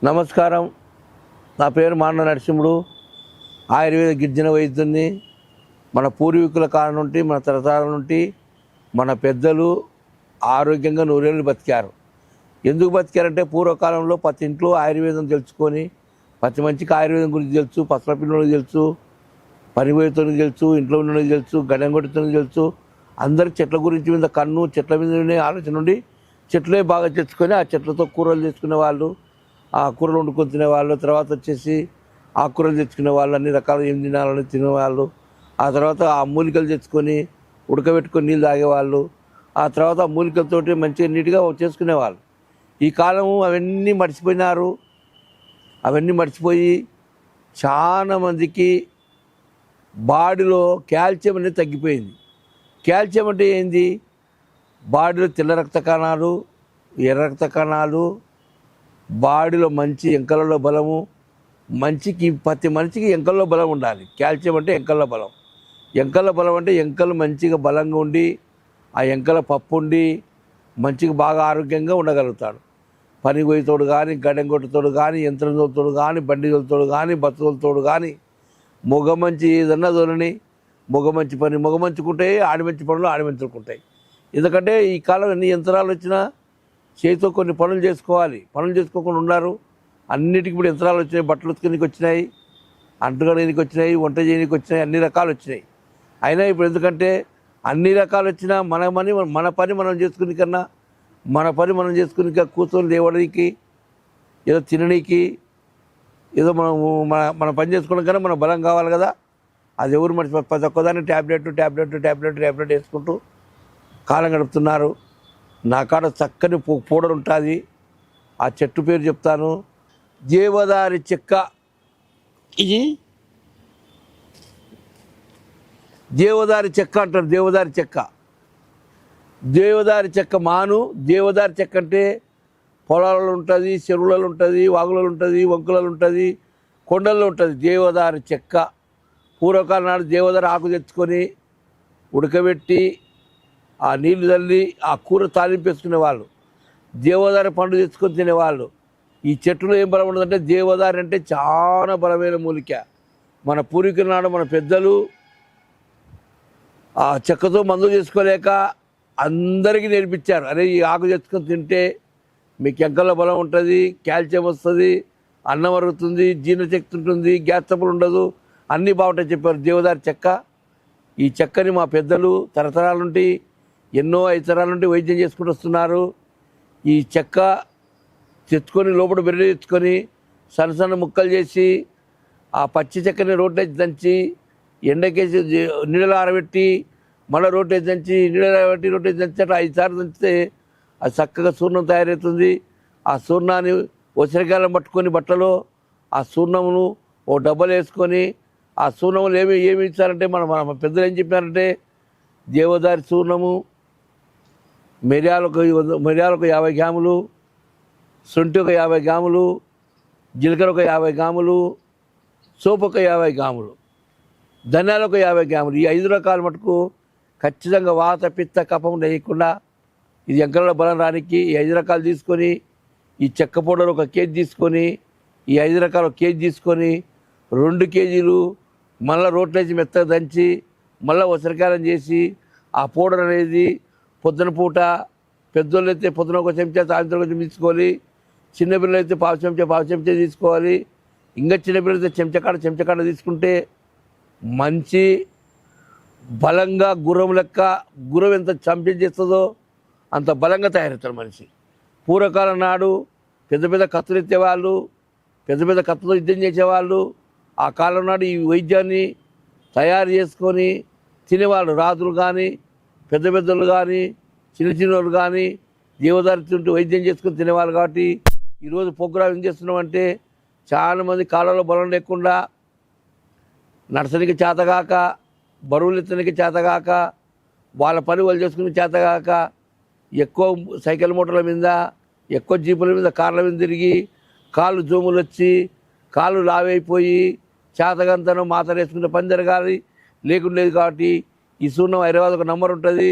నమస్కారం. నా పేరు మాండ నరసింహుడు. ఆయుర్వేద గిరిజన వైద్యుని. మన పూర్వీకుల కాలం నుండి, మన తరతరాల నుండి మన పెద్దలు ఆరోగ్యంగా నూరేళ్ళు బతికారు. ఎందుకు బతికారంటే పూర్వకాలంలో ప్రతి ఇంట్లో ఆయుర్వేదం తెలుసుకొని, ప్రతి మంచికి ఆయుర్వేదం గురించి తెలుసు, పసల పిల్లలకి తెలుసు, పనిపోయేతోనికి తెలుసు, ఇంట్లో ఉండడానికి తెలుసు, గడంగొట్టుతోనికి తెలుసు. అందరికి చెట్ల గురించి మీద కన్ను, చెట్ల మీద ఆలోచన నుండి చెట్లే బాగా తెచ్చుకొని ఆ చెట్లతో కూరలు తెచ్చుకునే వాళ్ళు, ఆ కూరలు వండుకొని తినేవాళ్ళు. తర్వాత వచ్చేసి ఆకుకూరలు తెచ్చుకునే వాళ్ళు, అన్ని రకాల ఏం తినాలని తినేవాళ్ళు. ఆ తర్వాత ఆ మూలికలు తెచ్చుకొని ఉడకబెట్టుకొని నీళ్ళు తాగేవాళ్ళు. ఆ తర్వాత ఆ మూలికలతోటి మంచిగా నీట్గా చేసుకునేవాళ్ళు. ఈ కాలము అవన్నీ మర్చిపోయినారు. అవన్నీ మర్చిపోయి చాలా మందికి బాడీలో కాల్షియం అనేది తగ్గిపోయింది. కాల్షియం అంటే ఏంది? బాడీలో తెల్ల రక్త కణాలు, ఎర్ర రక్త కణాలు, బాడీలో మంచి ఎంకలలో బలము, ప్రతి మనిషికి ఎంకల్లో బలం ఉండాలి. కాల్షియం అంటే ఎంకల్లో బలం. ఎంకల బలం అంటే ఎంకలు మంచిగా బలంగా ఉండి, ఆ ఎంకల పప్పు ఉండి మంచిగా బాగా ఆరోగ్యంగా ఉండగలుగుతాడు. పని పోయేతోడు కానీ, గడ్డంగొట్టుతోడు కానీ, యంత్రం తోలుతోడు కానీ, బండి తోలుతోడు కానీ, బస్సు తోలుతోడు కానీ, మొగ మంచి ఏదన్నా తోలని, మొగ మంచి పని మొగ మంచుకుంటాయి, ఆడి మంచి పనులు ఆడి మంచుకుంటాయి. ఎందుకంటే ఈ కాలం ఎన్ని యంత్రాలు వచ్చినా చేతితో కొన్ని పనులు చేసుకోవాలి. పనులు చేసుకోకుండా ఉన్నారు. అన్నిటికీ ఇప్పుడు యంత్రాలు వచ్చినాయి. బట్టలు ఉతుకునికి వచ్చినాయి, అంటుకడానికి వచ్చినాయి, వంట చేయడానికి వచ్చినాయి, అన్ని రకాలు వచ్చినాయి. అయినా ఇప్పుడు ఎందుకంటే అన్ని రకాలు వచ్చినా మన పని మనం చేసుకునే కన్నా, మన పని మనం చేసుకుని కూర్చొని లేవడానికి, ఏదో తినడానికి, ఏదో మన పని చేసుకోవడం కన్నా మన బలం కావాలి కదా. అది ఎవరు మర్చిపోయి ప్రతి ఒక్కదాన్ని ట్యాబ్లెట్ వేసుకుంటూ కాలం గడుపుతున్నారు. నా కాడ చక్కని పౌడర్ ఉంటుంది. ఆ చెట్టు పేరు చెప్తాను. దేవదారి చెక్క. ఇది దేవదారి చెక్క అంటారు. దేవదారి చెక్క మాను. దేవదారి చెక్క అంటే పొలాలలో ఉంటుంది, చెరువులలో ఉంటుంది, వాగులలో ఉంటుంది, వంకులలో ఉంటుంది, కొండల్లో ఉంటుంది. దేవదారి చెక్క పూర్వకాలం నాడు దేవదారి ఆకు తెచ్చుకొని ఉడకబెట్టి ఆ నీళ్లు తల్లి ఆ కూర తాలింపేసుకునేవాళ్ళు. దేవదారి పండు తెచ్చుకొని తినేవాళ్ళు. ఈ చెట్టులో ఏం బలం ఉండదంటే, దేవదారి అంటే చాలా బలమైన మూలిక. మన పూర్వీకుల నాడు మన పెద్దలు ఆ చెక్కతో మందు చేసుకోలేక అందరికీ నేర్పించారు. అరే ఈ ఆకు తెచ్చుకొని తింటే మీకు ఎంకల్లో బలం ఉంటుంది, కాల్షియం వస్తుంది, అన్నం అరుగుతుంది, జీర్ణశక్తి ఉంటుంది, గ్యాస్ ట్రబుల్ ఉండదు, అన్నీ బాగుంటాయి చెప్పారు. దేవదారి చెక్క. ఈ చెక్కని మా పెద్దలు తరతరాల నుండి, ఎన్నో 5 తరాల నుండి వైద్యం చేసుకుంటూ వస్తున్నారు. ఈ చెక్క తెచ్చుకొని లోపల బెర్రె తెచ్చుకొని సన్న ముక్కలు చేసి ఆ పచ్చి చెక్కని రోట్లేసి దంచి ఎండకేసి నీళ్ళలో ఆరబెట్టి మళ్ళీ రోట్లేసి దంచి నీళ్ళలో ఆరబెట్టి రోట్లేసి దంచి అట్లా 5 సార్లు దంచితే అది చక్కగా చూర్ణం తయారవుతుంది. ఆ చూర్ణాన్ని ఉసిరికాయలను పట్టుకొని బట్టలో ఆ చూర్ణమును ఓ డబ్బాలు వేసుకొని ఆ చూర్ణములు ఏమి ఇచ్చారంటే మన పెద్దలు ఏం చెప్పారంటే, దేవదారి చూర్ణము, మిరియాలకు 50 గ్రాములు, శొంఠి ఒక 50 గ్రాములు, జీలకర్ర ఒక 50 గ్రాములు, సోపు ఒక 50 గ్రాములు, ధనియాలు ఒక 50 గ్రాములు. ఈ 5 రకాల మటుకు ఖచ్చితంగా వాత పిత్త కఫం లేకుండా ఇది ఎంకల బలం రానికి ఈ 5 రకాలు తీసుకొని, ఈ చెక్క పౌడర్ ఒక కేజీ తీసుకొని, ఈ 5 రకాలు ఒక కేజీ తీసుకొని 2 కేజీలు మళ్ళీ రోట్లేసి మెత్తగా దంచి మళ్ళీ ఉసిరికాయలం చేసి ఆ పౌడర్ అనేది పొద్దున పూట, పెద్దోళ్ళు అయితే పొద్దున ఒక చెంచా, సాయంత్రం కొంచెం తీసుకోవాలి. చిన్నపిల్లలు అయితే పావు చెంచా తీసుకోవాలి. ఇంకా చిన్నపిల్లలు అయితే చెంచకాడ తీసుకుంటే మంచి బలంగా గుర్రం ఎంత చంపి చేస్తుందో అంత బలంగా తయారవుతారు మనిషి. పూర్వకాలం నాడు పెద్ద కత్తులు ఎత్తేవాళ్ళు, పెద్ద కత్తులతో యుద్ధం చేసేవాళ్ళు. ఆ కాలం నాడు ఈ వైద్యాన్ని తయారు చేసుకొని తినేవాళ్ళు. రాజులు కానీ, పెద్దలు కానీ, చిన్నవాళ్ళు కానీ దేవదారి తింటూ వైద్యం చేసుకొని తినేవాళ్ళు. కాబట్టి ఈరోజు ప్రోగ్రాం ఏం చేస్తున్నామంటే, చాలామంది కాలంలో బలం లేకుండా, నడచడానికి చేతగాక, బరువులు ఎత్తడానికి చేతగాక, వాళ్ళ పని వాళ్ళు చేసుకుని చేతగాక, ఎక్కువ సైకిల్ మోటార్ల మీద, ఎక్కువ జీపుల మీద, కార్ల మీద తిరిగి కాళ్ళు జోములు వచ్చి కాళ్ళు లావైపోయి చేతగంతనం మాత్రం వేసుకునే పని జరగాలి లేకుండేది. కాబట్టి ఈ 0 హైదరాబాద్ ఒక నంబర్ ఉంటుంది.